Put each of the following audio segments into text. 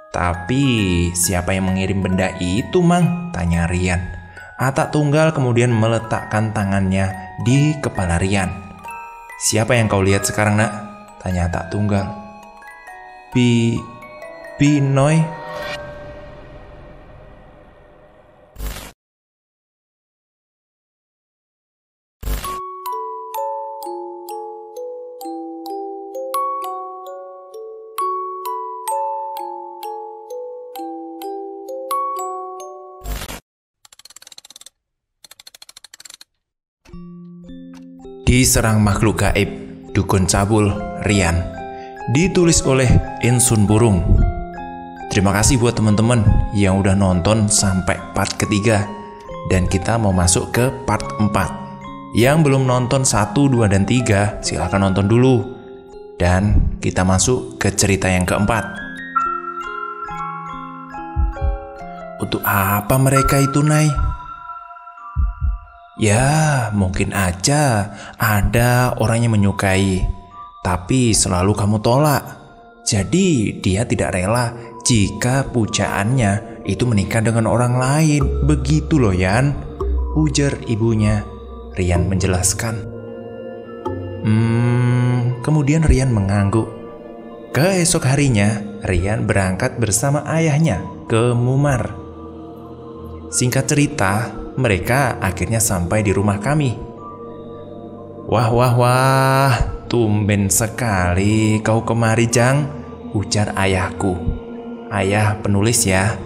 Tapi siapa yang mengirim benda itu, Mang? Tanya Rian. Atak Tunggal kemudian meletakkan tangannya di kepala Rian. Siapa yang kau lihat sekarang, Nak? Tanya Atak Tunggal. Binoy. Diserang makhluk gaib, Dukun Cabul, Rian. Ditulis oleh Insun Burung. Terima kasih buat teman-teman yang udah nonton sampai part ketiga. Dan kita mau masuk ke part 4. Yang belum nonton 1, 2, dan 3, silahkan nonton dulu. Dan kita masuk ke cerita yang keempat. Untuk apa mereka itu, Nay? Ya, mungkin aja ada orang yang menyukai, tapi selalu kamu tolak. Jadi dia tidak rela jika pujaannya itu menikah dengan orang lain. Begitu loh, Yan, ujar ibunya. Rian menjelaskan. Kemudian Rian mengangguk. Keesok harinya, Rian berangkat bersama ayahnya ke Mumar. Singkat cerita, mereka akhirnya sampai di rumah kami. Wah, tumben sekali kau kemari, Jang, ujar ayahku. Ayah penulis ya.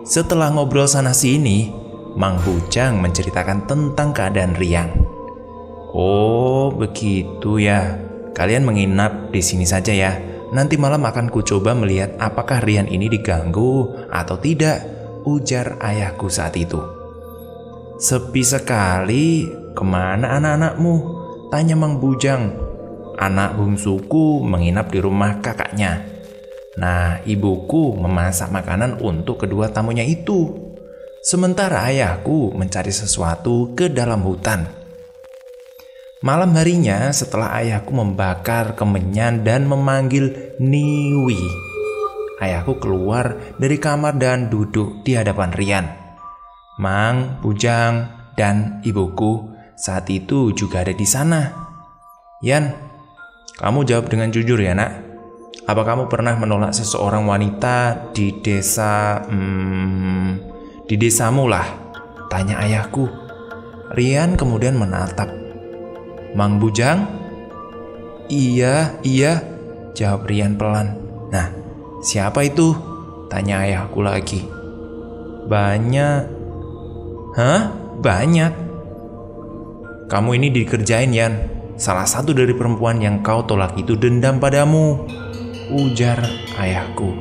Setelah ngobrol sana-sini, Mang Bujang menceritakan tentang keadaan Rian. Oh, begitu ya. Kalian menginap di sini saja ya. Nanti malam akan kucoba melihat apakah Rian ini diganggu atau tidak, ujar ayahku saat itu. Sepi sekali, kemana anak-anakmu? Tanya Mang Bujang. Anak bungsuku menginap di rumah kakaknya. Nah, ibuku memasak makanan untuk kedua tamunya itu. Sementara ayahku mencari sesuatu ke dalam hutan. Malam harinya, setelah ayahku membakar kemenyan dan memanggil Niwi, ayahku keluar dari kamar dan duduk di hadapan Rian. Mang Bujang dan ibuku saat itu juga ada di sana. Yan, kamu jawab dengan jujur ya, Nak. Apa kamu pernah menolak seseorang wanita di desamu lah? Tanya ayahku. Rian kemudian menatap Mang Bujang. Iya, jawab Rian pelan. Nah, siapa itu? Tanya ayahku lagi. Banyak. Hah? Banyak? Kamu ini dikerjain, Yan. Salah satu dari perempuan yang kau tolak itu dendam padamu, ujar ayahku.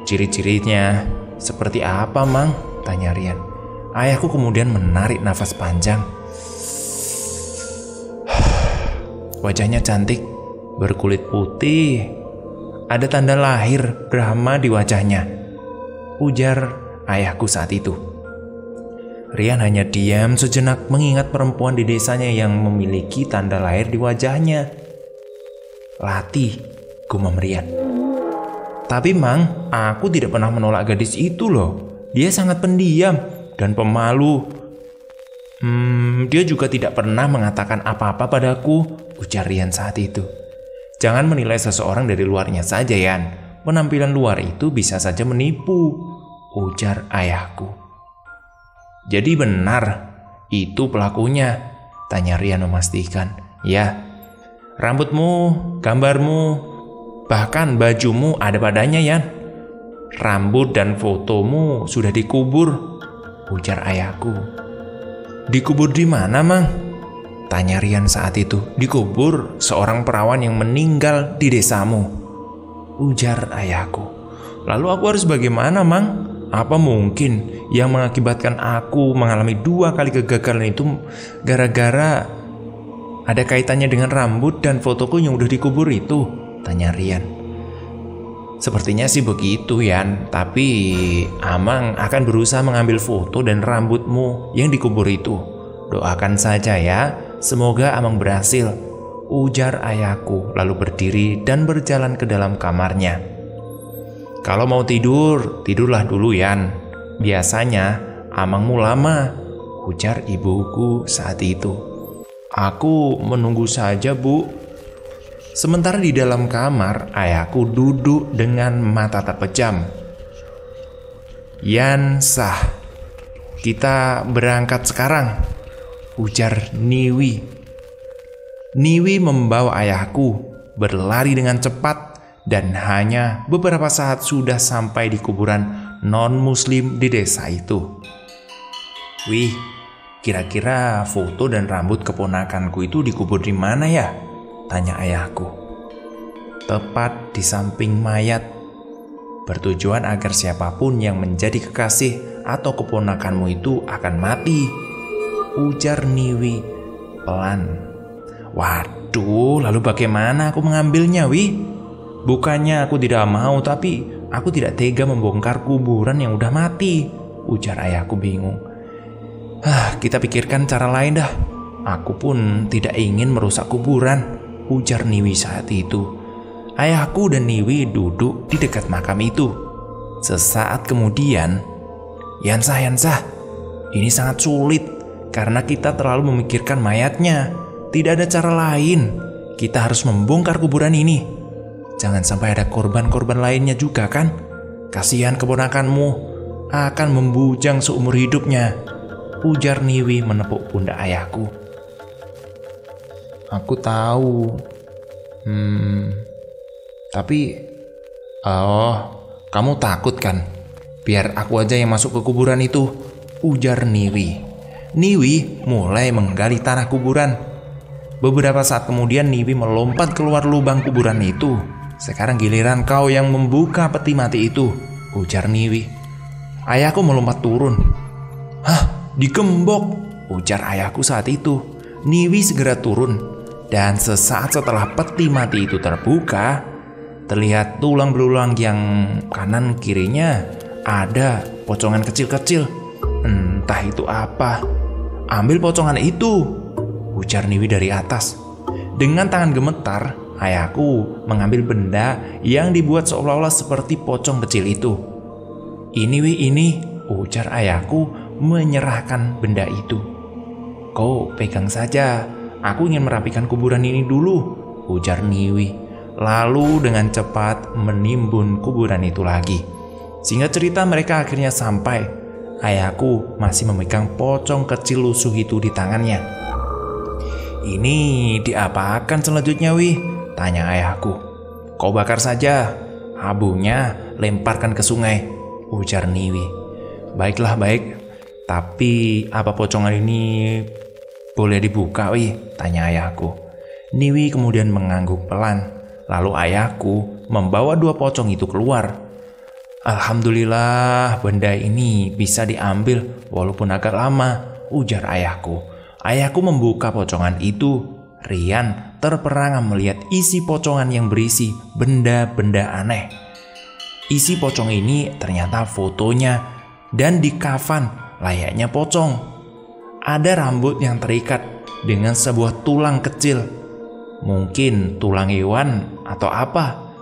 Ciri-cirinya seperti apa, Mang? Tanya Rian. Ayahku kemudian menarik nafas panjang. Wajahnya cantik, berkulit putih. Ada tanda lahir Brahma di wajahnya, ujar ayahku saat itu. Rian hanya diam sejenak mengingat perempuan di desanya yang memiliki tanda lahir di wajahnya. Lati, gumam Rian. Tapi Mang, aku tidak pernah menolak gadis itu loh. Dia sangat pendiam dan pemalu. Dia juga tidak pernah mengatakan apa-apa padaku, ujar Rian saat itu. Jangan menilai seseorang dari luarnya saja, Yan. Penampilan luar itu bisa saja menipu, ujar ayahku. Jadi benar, itu pelakunya? Tanya Rian memastikan. Ya, rambutmu, gambarmu, bahkan bajumu ada padanya, Yan. Rambut dan fotomu sudah dikubur, ujar ayahku. Dikubur di mana, Mang? Tanya Rian saat itu. Dikubur seorang perawan yang meninggal di desamu, ujar ayahku. Lalu aku harus bagaimana, Mang? Apa mungkin yang mengakibatkan aku mengalami 2 kali kegagalan itu gara-gara ada kaitannya dengan rambut dan fotoku yang udah dikubur itu? Tanya Rian. Sepertinya sih begitu, Yan. Tapi Amang akan berusaha mengambil foto dan rambutmu yang dikubur itu. Doakan saja ya, semoga Amang berhasil, ujar ayahku lalu berdiri dan berjalan ke dalam kamarnya. Kalau mau tidur, tidurlah dulu Yan. Biasanya amangmu lama, ujar ibuku saat itu. Aku menunggu saja, Bu. Sementara di dalam kamar, ayahku duduk dengan mata terpejam. Yan sah, kita berangkat sekarang, ujar Niwi. Niwi membawa ayahku berlari dengan cepat dan hanya beberapa saat sudah sampai di kuburan non-muslim di desa itu. Wih, kira-kira foto dan rambut keponakanku itu dikubur di mana ya? Tanya ayahku. Tepat di samping mayat, bertujuan agar siapapun yang menjadi kekasih atau keponakanmu itu akan mati, ujar Niwi pelan. Waduh, lalu bagaimana aku mengambilnya, Wi? Bukannya aku tidak mau, tapi aku tidak tega membongkar kuburan yang udah mati, ujar ayahku bingung. Kita pikirkan cara lain dah. Aku pun tidak ingin merusak kuburan, ujar Niwi saat itu. Ayahku dan Niwi duduk di dekat makam itu. Sesaat kemudian, Yansah, ini sangat sulit karena kita terlalu memikirkan mayatnya. Tidak ada cara lain. Kita harus membongkar kuburan ini. Jangan sampai ada korban-korban lainnya juga kan? Kasihan keponakanmu akan membujang seumur hidupnya, ujar Niwi menepuk pundak ayahku. Aku tahu. Tapi kamu takut kan? Biar aku aja yang masuk ke kuburan itu, ujar Niwi. Niwi mulai menggali tanah kuburan. Beberapa saat kemudian Niwi melompat keluar lubang kuburan itu. Sekarang giliran kau yang membuka peti mati itu, ujar Niwi. Ayahku melompat turun. Digembok, ujar ayahku saat itu. Niwi segera turun, dan sesaat setelah peti mati itu terbuka, terlihat tulang belulang yang kanan kirinya ada pocongan kecil-kecil. Entah itu apa. Ambil pocongan itu, ujar Niwi dari atas. Dengan tangan gemetar, ayahku mengambil benda yang dibuat seolah-olah seperti pocong kecil itu. Ini, ujar ayahku menyerahkan benda itu. Kau pegang saja, aku ingin merapikan kuburan ini dulu, ujar Niwi. Lalu dengan cepat menimbun kuburan itu lagi. Singkat cerita, mereka akhirnya sampai. Ayahku masih memegang pocong kecil lusuh itu di tangannya. Ini diapakan selanjutnya, Wi? Tanya ayahku. Kau bakar saja, abunya lemparkan ke sungai, ujar Niwi. Baiklah, baik. Tapi apa pocongan ini boleh dibuka, Wi? Tanya ayahku. Niwi kemudian mengangguk pelan. Lalu ayahku membawa 2 pocong itu keluar. Alhamdulillah, benda ini bisa diambil walaupun agak lama, ujar ayahku. Ayahku membuka pocongan itu. Rian terperangah melihat isi pocongan yang berisi benda-benda aneh. Isi pocong ini ternyata fotonya dan di kafan layaknya pocong. Ada rambut yang terikat dengan sebuah tulang kecil. Mungkin tulang hewan atau apa.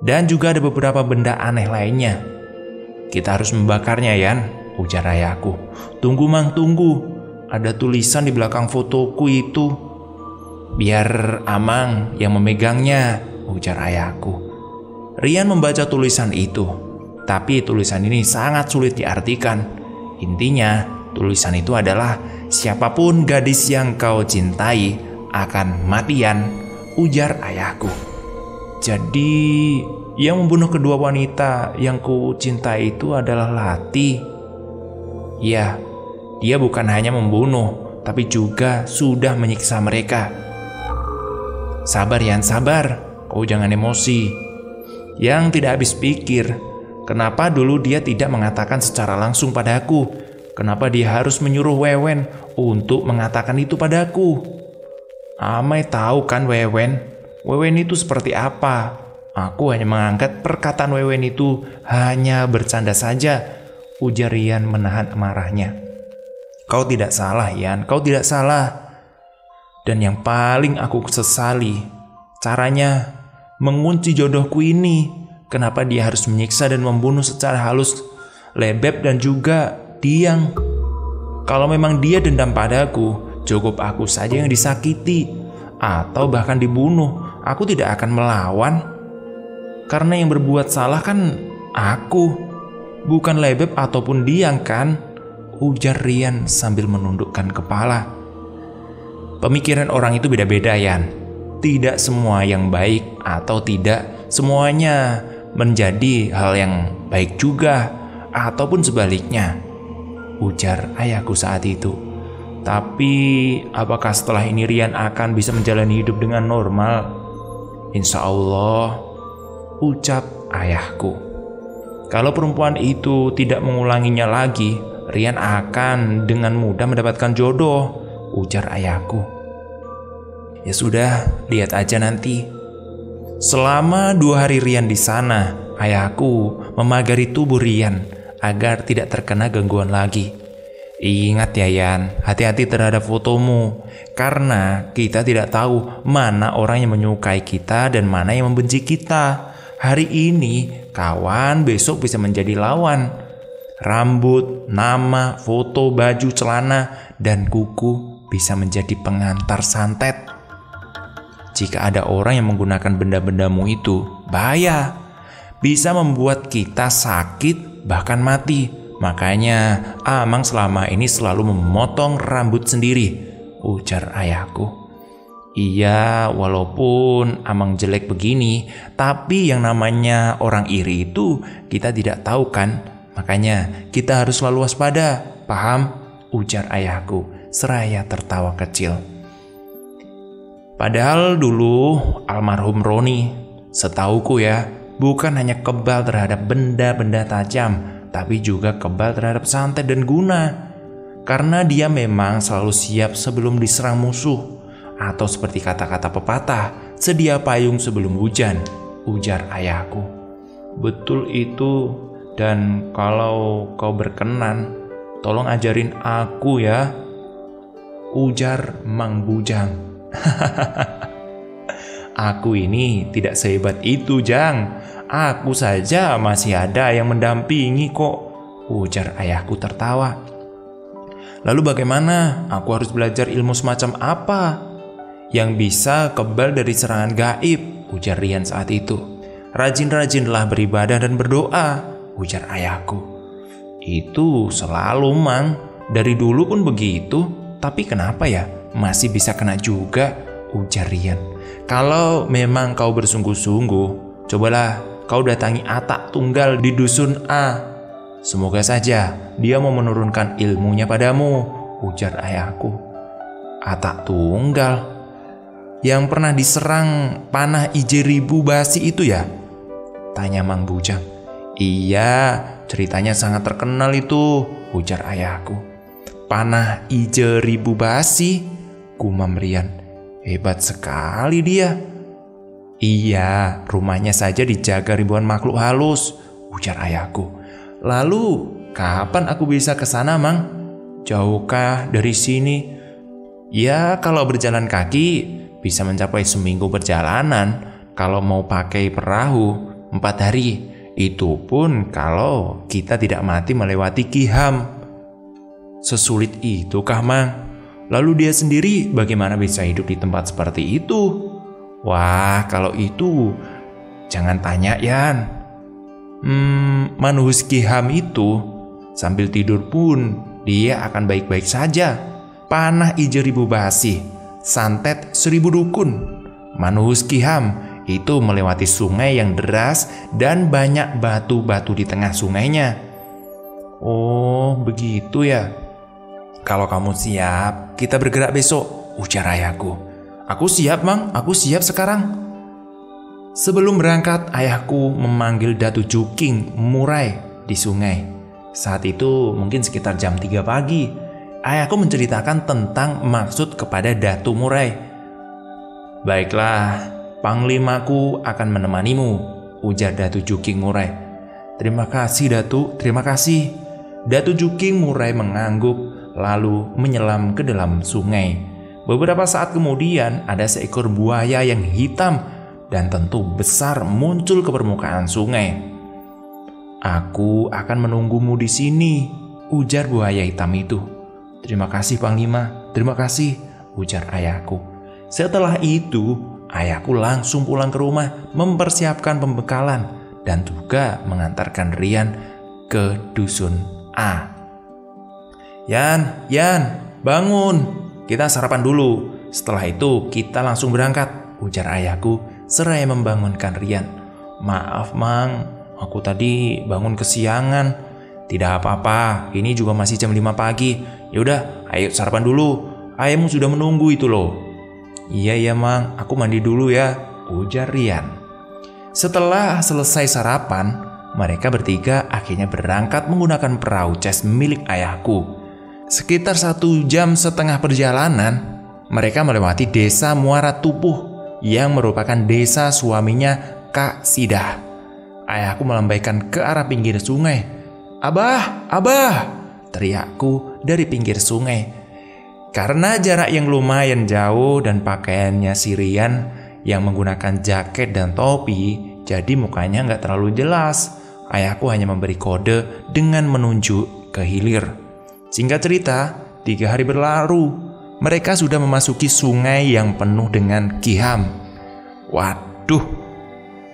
Dan juga ada beberapa benda aneh lainnya. Kita harus membakarnya, Yan, ujar ayahku. Tunggu, Mang, tunggu. Ada tulisan di belakang fotoku itu. Biar Amang yang memegangnya, ujar ayahku. Rian membaca tulisan itu. Tapi tulisan ini sangat sulit diartikan. Intinya, tulisan itu adalah siapapun gadis yang kau cintai akan matian, ujar ayahku. Jadi, yang membunuh kedua wanita yang ku cintai itu adalah Lati. Ya, dia bukan hanya membunuh, tapi juga sudah menyiksa mereka. Sabar, Yan, sabar. Kau jangan emosi. Yang tidak habis pikir, kenapa dulu dia tidak mengatakan secara langsung padaku? Kenapa dia harus menyuruh Wewen untuk mengatakan itu padaku? Amai tahu kan Wewen? Wewen itu seperti apa? Aku hanya menganggap perkataan Wewen itu hanya bercanda saja, ujar Rian menahan amarahnya. Kau tidak salah, Yan, kau tidak salah. Dan yang paling aku sesali, caranya mengunci jodohku ini. Kenapa dia harus menyiksa dan membunuh secara halus Lebeb dan juga Diang? Kalau memang dia dendam padaku, cukup aku saja yang disakiti atau bahkan dibunuh. Aku tidak akan melawan. Karena yang berbuat salah kan aku, bukan Lebeb ataupun Diang kan? Ujar Rian sambil menundukkan kepala. Pemikiran orang itu beda-beda, Yan. Tidak semua yang baik atau tidak semuanya menjadi hal yang baik juga, ataupun sebaliknya, ujar ayahku saat itu. Tapi apakah setelah ini Rian akan bisa menjalani hidup dengan normal? Insya Allah, ucap ayahku. Kalau perempuan itu tidak mengulanginya lagi, Rian akan dengan mudah mendapatkan jodoh, ujar ayahku. Ya sudah, lihat aja nanti. Selama 2 hari Rian di sana, ayahku memagari tubuh Rian agar tidak terkena gangguan lagi. Ingat ya Yan, hati-hati terhadap fotomu, karena kita tidak tahu mana orang yang menyukai kita dan mana yang membenci kita. Hari ini kawan, besok bisa menjadi lawan. Rambut, nama, foto, baju, celana, dan kuku bisa menjadi pengantar santet. Jika ada orang yang menggunakan benda-bendamu itu, bahaya. Bisa membuat kita sakit, bahkan mati. Makanya Amang selama ini selalu memotong rambut sendiri, ujar ayahku. Iya, walaupun Amang jelek begini, tapi yang namanya orang iri itu kita tidak tahu kan. Makanya kita harus selalu waspada, paham? Ujar ayahku seraya tertawa kecil. Padahal dulu almarhum Roni, setauku ya, bukan hanya kebal terhadap benda-benda tajam, tapi juga kebal terhadap santet dan guna. Karena dia memang selalu siap sebelum diserang musuh. Atau seperti kata-kata pepatah, sedia payung sebelum hujan, ujar ayahku. Betul itu, dan kalau kau berkenan, tolong ajarin aku ya, ujar Mang Bujang. Aku ini tidak sehebat itu, Jang. Aku saja masih ada yang mendampingi kok, ujar ayahku tertawa. Lalu bagaimana? Aku harus belajar ilmu semacam apa yang bisa kebal dari serangan gaib, ujar Rian saat itu. Rajin-rajinlah beribadah dan berdoa, ujar ayahku. Itu selalu, Mang. Dari dulu pun begitu. Tapi kenapa ya masih bisa kena juga, ujar Rian. Kalau memang kau bersungguh-sungguh, cobalah kau datangi Atak Tunggal di Dusun A. Semoga saja dia mau menurunkan ilmunya padamu, ujar ayahku. Atak Tunggal yang pernah diserang panah Ijeribu Basi itu ya? Tanya Mang Bujang. Iya, ceritanya sangat terkenal itu, ujar ayahku. Panah Ijeribu Basi, gumam Rian. Hebat sekali dia. Iya, rumahnya saja dijaga ribuan makhluk halus, ujar ayahku. Lalu, kapan aku bisa ke sana, Mang? Jauhkah dari sini? Ya, kalau berjalan kaki bisa mencapai seminggu perjalanan. Kalau mau pakai perahu 4 hari. Itu pun kalau kita tidak mati melewati Kiham. Sesulit itukah, Mang? Lalu dia sendiri bagaimana bisa hidup di tempat seperti itu? Wah, kalau itu jangan tanya, Yan. Manuhus Kiham itu sambil tidur pun dia akan baik-baik saja. Panah Ijeribu Basi, santet 1000 dukun. Manuhus Kiham itu melewati sungai yang deras dan banyak batu-batu di tengah sungainya. Oh, begitu ya. Kalau kamu siap, kita bergerak besok, ujar ayahku. Aku siap, Mang. Aku siap sekarang. Sebelum berangkat, ayahku memanggil Datu Juking Murai di sungai. Saat itu mungkin sekitar jam 3 pagi. Ayahku menceritakan tentang maksud kepada Datu Murai. Baiklah, panglimaku akan menemanimu, ujar Datu Juking Murai. Terima kasih, Datu. Terima kasih. Datu Juking Murai mengangguk lalu menyelam ke dalam sungai. Beberapa saat kemudian ada seekor buaya yang hitam dan tentu besar muncul ke permukaan sungai. "Aku akan menunggumu di sini," ujar buaya hitam itu. "Terima kasih Panglima, terima kasih," ujar ayahku. Setelah itu, ayahku langsung pulang ke rumah mempersiapkan pembekalan dan juga mengantarkan Rian ke dusun A. Yan, bangun, kita sarapan dulu. Setelah itu kita langsung berangkat," ujar ayahku seraya membangunkan Rian. "Maaf Mang, aku tadi bangun kesiangan." "Tidak apa-apa, ini juga masih jam 5 pagi. Yaudah, ayo sarapan dulu. Ayahmu sudah menunggu itu loh." Iya Mang, aku mandi dulu ya," ujar Rian. Setelah selesai sarapan, mereka bertiga akhirnya berangkat menggunakan perahu cas milik ayahku. Sekitar 1,5 jam perjalanan, mereka melewati desa Muara Tupuh yang merupakan desa suaminya Kak Sidah. Ayahku melambaikan ke arah pinggir sungai. Abah!" teriakku dari pinggir sungai. Karena jarak yang lumayan jauh dan pakaiannya si Rian yang menggunakan jaket dan topi, jadi mukanya nggak terlalu jelas. Ayahku hanya memberi kode dengan menunjuk ke hilir. Singkat cerita, 3 hari berlalu, mereka sudah memasuki sungai yang penuh dengan kiham. "Waduh,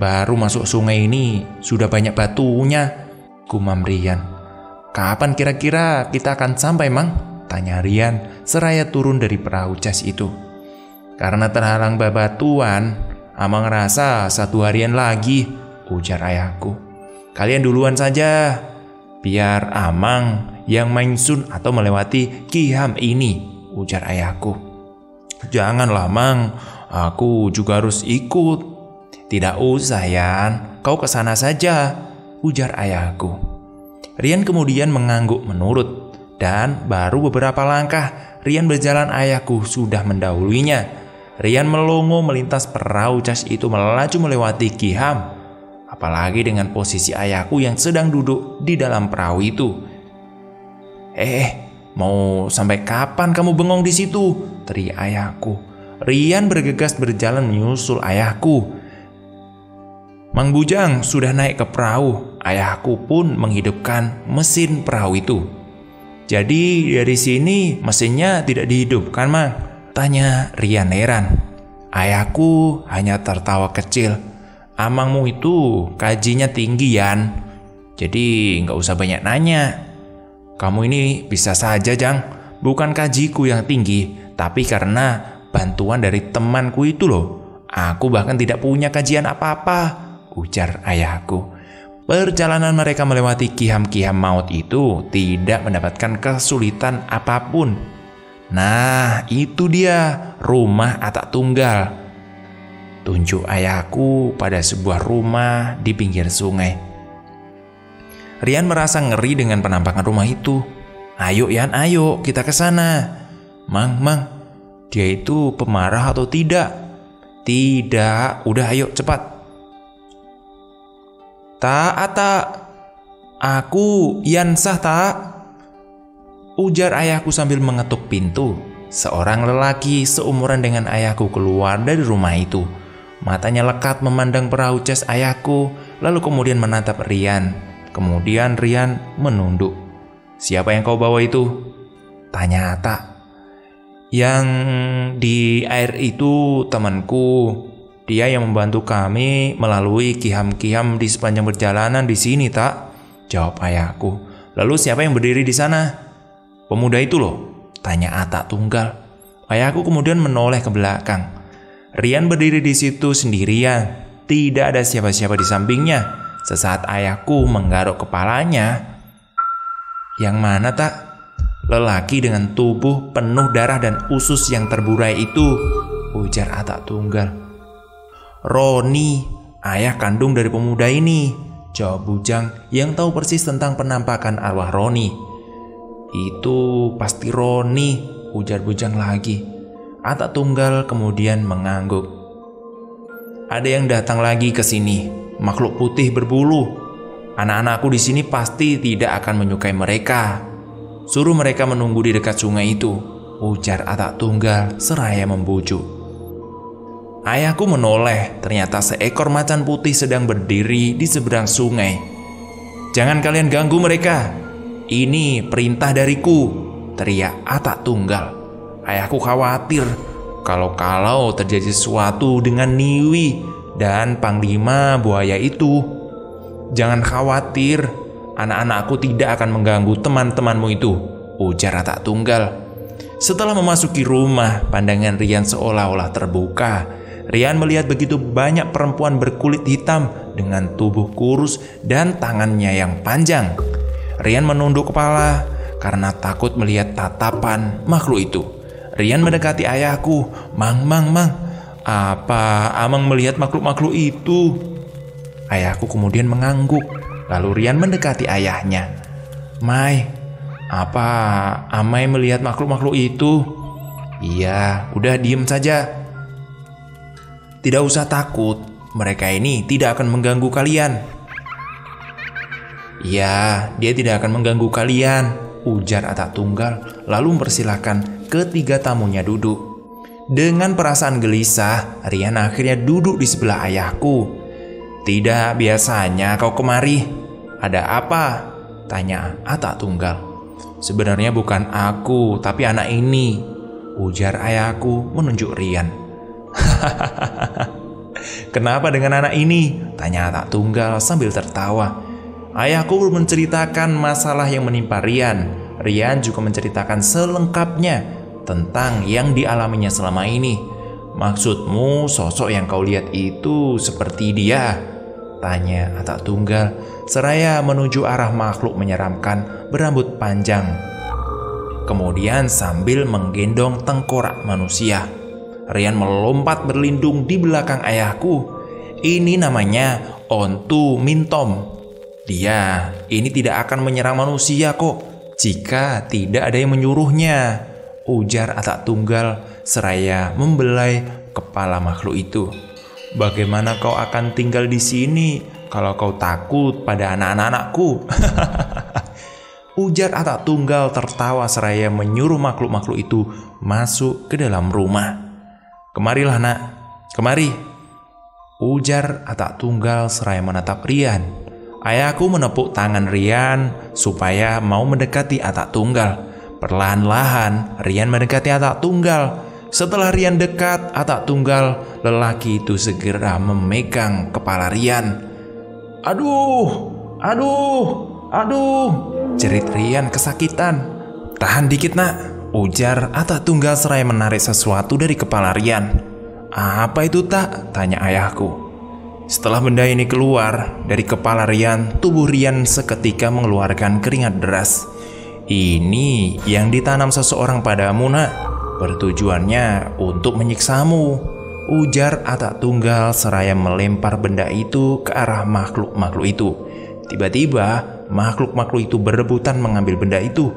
baru masuk sungai ini sudah banyak batunya," gumam Rian. "Kapan kira-kira kita akan sampai, Mang?" tanya Rian seraya turun dari perahu cas itu. "Karena terhalang bebatuan, Amang rasa 1 harian lagi," ujar ayahku. "Kalian duluan saja, biar Amang yang main sun atau melewati kiham ini," ujar ayahku. "Janganlah Mang, aku juga harus ikut." "Tidak usah Yan, kau ke sana saja," ujar ayahku. Rian kemudian mengangguk menurut, dan baru beberapa langkah Rian berjalan ayahku sudah mendahuluinya. Rian melongo melintas perahu cas itu melaju melewati kiham, apalagi dengan posisi ayahku yang sedang duduk di dalam perahu itu. Mau sampai kapan kamu bengong di situ?" teriak ayahku. Rian bergegas berjalan menyusul ayahku. Mang Bujang sudah naik ke perahu. Ayahku pun menghidupkan mesin perahu itu. "Jadi dari sini mesinnya tidak dihidupkan, Mang?" tanya Rian heran. Ayahku hanya tertawa kecil. "Amangmu itu kajinya tinggi, Yan. Jadi nggak usah banyak nanya. Kamu ini bisa saja, Jang. Bukan kajiku yang tinggi, tapi karena bantuan dari temanku itu loh. Aku bahkan tidak punya kajian apa-apa," ujar ayahku. Perjalanan mereka melewati kiham-kiham maut itu tidak mendapatkan kesulitan apapun. Nah, itu dia rumah Atak Tunggal. Tunjuk ayahku pada sebuah rumah di pinggir sungai. Rian merasa ngeri dengan penampakan rumah itu. "Ayo Yan, ayo kita ke sana." Mang, dia itu pemarah atau tidak?" "Tidak, udah ayo cepat." Tak, aku Yansah tak," ujar ayahku sambil mengetuk pintu. Seorang lelaki seumuran dengan ayahku keluar dari rumah itu. Matanya lekat memandang perahu cas ayahku, lalu kemudian menatap Rian. Kemudian Rian menunduk. "Siapa yang kau bawa itu?" tanya Atak. "Yang di air itu temanku. Dia yang membantu kami melalui kiham-kiham di sepanjang perjalanan di sini, tak?" jawab ayahku. "Lalu siapa yang berdiri di sana?" "Pemuda itu loh," tanya Atak Tunggal. Ayahku kemudian menoleh ke belakang. Rian berdiri di situ sendirian. Tidak ada siapa-siapa di sampingnya. Sesaat ayahku menggaruk kepalanya. "Yang mana, tak?" "Lelaki dengan tubuh penuh darah dan usus yang terburai itu," ujar Atak Tunggal. "Roni, ayah kandung dari pemuda ini," jawab Bujang yang tahu persis tentang penampakan arwah Roni. "Itu pasti Roni," ujar Bujang lagi. Atak Tunggal kemudian mengangguk. "Ada yang datang lagi ke sini, makhluk putih berbulu. Anak-anakku di sini pasti tidak akan menyukai mereka. Suruh mereka menunggu di dekat sungai itu," ujar Atak Tunggal seraya membujuk. Ayahku menoleh, ternyata seekor macan putih sedang berdiri di seberang sungai. "Jangan kalian ganggu mereka. Ini perintah dariku," teriak Atak Tunggal. Ayahku khawatir kalau terjadi sesuatu dengan Niwi dan Panglima Buaya itu. "Jangan khawatir, anak-anakku tidak akan mengganggu teman-temanmu itu," ujar Atak Tunggal. Setelah memasuki rumah, pandangan Rian seolah-olah terbuka. Rian melihat begitu banyak perempuan berkulit hitam dengan tubuh kurus dan tangannya yang panjang. Rian menunduk kepala karena takut melihat tatapan makhluk itu. Rian mendekati ayahku. Mang, apa Amang melihat makhluk-makhluk itu?" Ayahku kemudian mengangguk. Lalu Rian mendekati ayahnya. "Mai, apa Amai melihat makhluk-makhluk itu?" "Iya, udah diem saja. Tidak usah takut, mereka ini tidak akan mengganggu kalian." "Iya, dia tidak akan mengganggu kalian," ujar Atak Tunggal, lalu mempersilahkan ketiga tamunya duduk. Dengan perasaan gelisah, Rian akhirnya duduk di sebelah ayahku. "Tidak biasanya kau kemari. Ada apa?" tanya Atak Tunggal. "Sebenarnya bukan aku, tapi anak ini," ujar ayahku menunjuk Rian. "Kenapa dengan anak ini?" tanya Atak Tunggal sambil tertawa. Ayahku menceritakan masalah yang menimpa Rian. Rian juga menceritakan selengkapnya tentang yang dialaminya selama ini. "Maksudmu sosok yang kau lihat itu seperti dia?" tanya Atak Tunggal seraya menuju arah makhluk menyeramkan berambut panjang. Kemudian sambil menggendong tengkorak manusia, Rian melompat berlindung di belakang ayahku. "Ini namanya Ontu Mintom. Dia ini tidak akan menyerang manusia kok jika tidak ada yang menyuruhnya," ujar Atak Tunggal seraya membelai kepala makhluk itu. "Bagaimana kau akan tinggal di sini kalau kau takut pada anak-anakku?" ujar Atak Tunggal tertawa seraya menyuruh makhluk-makhluk itu masuk ke dalam rumah. "Kemarilah nak, kemari," ujar Atak Tunggal seraya menatap Rian. Ayahku menepuk tangan Rian supaya mau mendekati Atak Tunggal. Perlahan-lahan Rian mendekati Atak Tunggal. Setelah Rian dekat, Atak Tunggal, lelaki itu segera memegang kepala Rian. Aduh, jerit Rian kesakitan. "Tahan dikit nak," ujar Atak Tunggal seraya menarik sesuatu dari kepala Rian. "Apa itu tak?" tanya ayahku. Setelah benda ini keluar dari kepala Rian, tubuh Rian seketika mengeluarkan keringat deras. "Ini yang ditanam seseorang padamu nak, bertujuannya untuk menyiksamu," ujar Atak Tunggal seraya melempar benda itu ke arah makhluk-makhluk itu. Tiba-tiba makhluk-makhluk itu berebutan mengambil benda itu.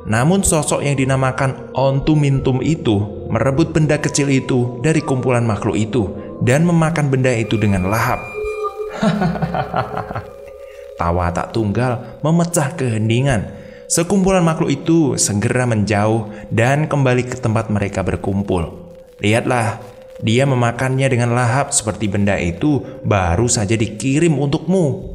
Namun sosok yang dinamakan Ontu Mintum itu merebut benda kecil itu dari kumpulan makhluk itu dan memakan benda itu dengan lahap. Tawa Atak Tunggal memecah keheningan. Sekumpulan makhluk itu segera menjauh dan kembali ke tempat mereka berkumpul. "Lihatlah, dia memakannya dengan lahap seperti benda itu baru saja dikirim untukmu."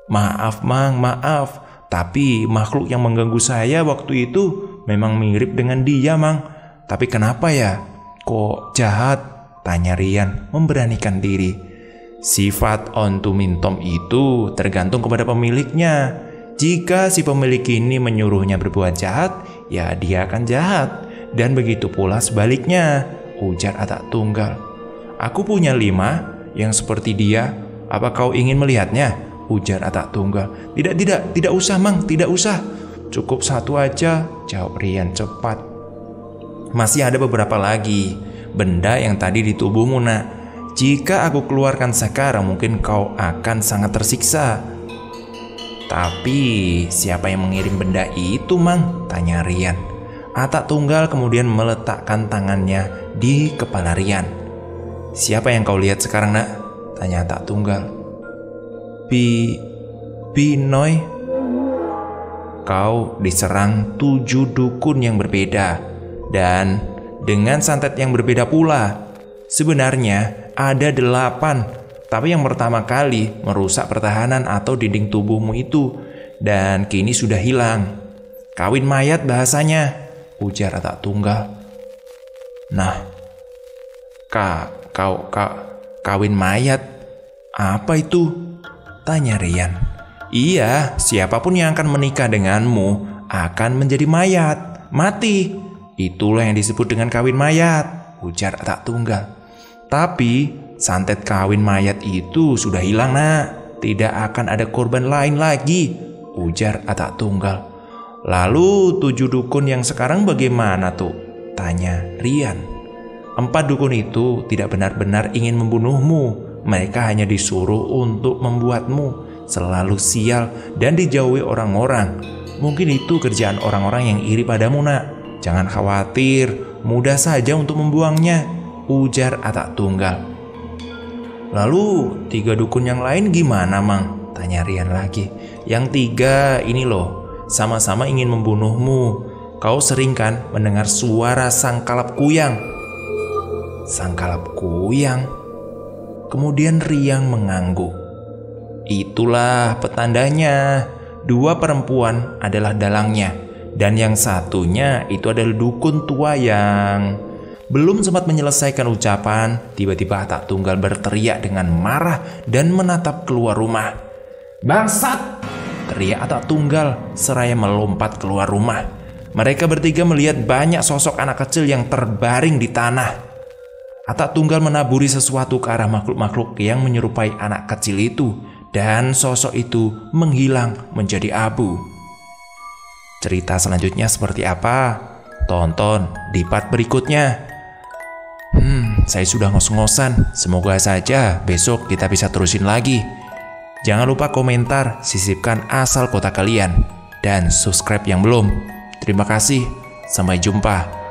"Maaf Mang, maaf. Tapi makhluk yang mengganggu saya waktu itu memang mirip dengan dia, Mang. Tapi kenapa ya? Kok jahat?" tanya Rian memberanikan diri. "Sifat Ontu Mintom itu tergantung kepada pemiliknya. Jika si pemilik ini menyuruhnya berbuat jahat, ya dia akan jahat. Dan begitu pula sebaliknya," ujar Atak Tunggal. "Aku punya 5 yang seperti dia. Apa kau ingin melihatnya?" ujar Atak Tunggal. Tidak usah Mang, tidak usah. Cukup 1 aja," jawab Rian cepat. "Masih ada beberapa lagi benda yang tadi di tubuhmu nak. Jika aku keluarkan sekarang mungkin kau akan sangat tersiksa." "Tapi siapa yang mengirim benda itu Mang?" tanya Rian. Atak Tunggal kemudian meletakkan tangannya di kepala Rian. "Siapa yang kau lihat sekarang nak?" tanya Atak Tunggal. Binoy, kau diserang 7 dukun yang berbeda dan dengan santet yang berbeda pula. Sebenarnya ada 8, tapi yang pertama kali merusak pertahanan atau dinding tubuhmu itu, dan kini sudah hilang. Kawin mayat bahasanya, ujar Atak Tunggal. Nah, kawin mayat? Apa itu? Tanya Rian. Iya, siapapun yang akan menikah denganmu akan menjadi mayat, mati. Itulah yang disebut dengan kawin mayat, ujar Atak Tunggal. Tapi santet kawin mayat itu sudah hilang, Nak. Tidak akan ada korban lain lagi, ujar Atak Tunggal. Lalu 7 dukun yang sekarang bagaimana tuh? Tanya Rian. 4 dukun itu tidak benar-benar ingin membunuhmu. Mereka hanya disuruh untuk membuatmu selalu sial dan dijauhi orang-orang. Mungkin itu kerjaan orang-orang yang iri padamu, Nak. Jangan khawatir, mudah saja untuk membuangnya, ujar Atak Tunggal. Lalu 3 dukun yang lain gimana, Mang? Tanya Rian lagi. Yang 3 ini loh, sama-sama ingin membunuhmu. Kau sering kan mendengar suara sangkalap kuyang? Sangkalap kuyang? Kemudian Rian mengangguk. Itulah petandanya. 2 perempuan adalah dalangnya, dan yang satunya itu adalah dukun tua yang... Belum sempat menyelesaikan ucapan, tiba-tiba Atak Tunggal berteriak dengan marah dan menatap keluar rumah. Bangsat! Teriak Atak Tunggal seraya melompat keluar rumah. Mereka bertiga melihat banyak sosok anak kecil yang terbaring di tanah. Atak Tunggal menaburi sesuatu ke arah makhluk-makhluk yang menyerupai anak kecil itu, dan sosok itu menghilang menjadi abu. Cerita selanjutnya seperti apa? Tonton di part berikutnya. Saya sudah ngos-ngosan. Semoga saja besok kita bisa terusin lagi. Jangan lupa komentar, sisipkan asal kota kalian, dan subscribe yang belum. Terima kasih. Sampai jumpa.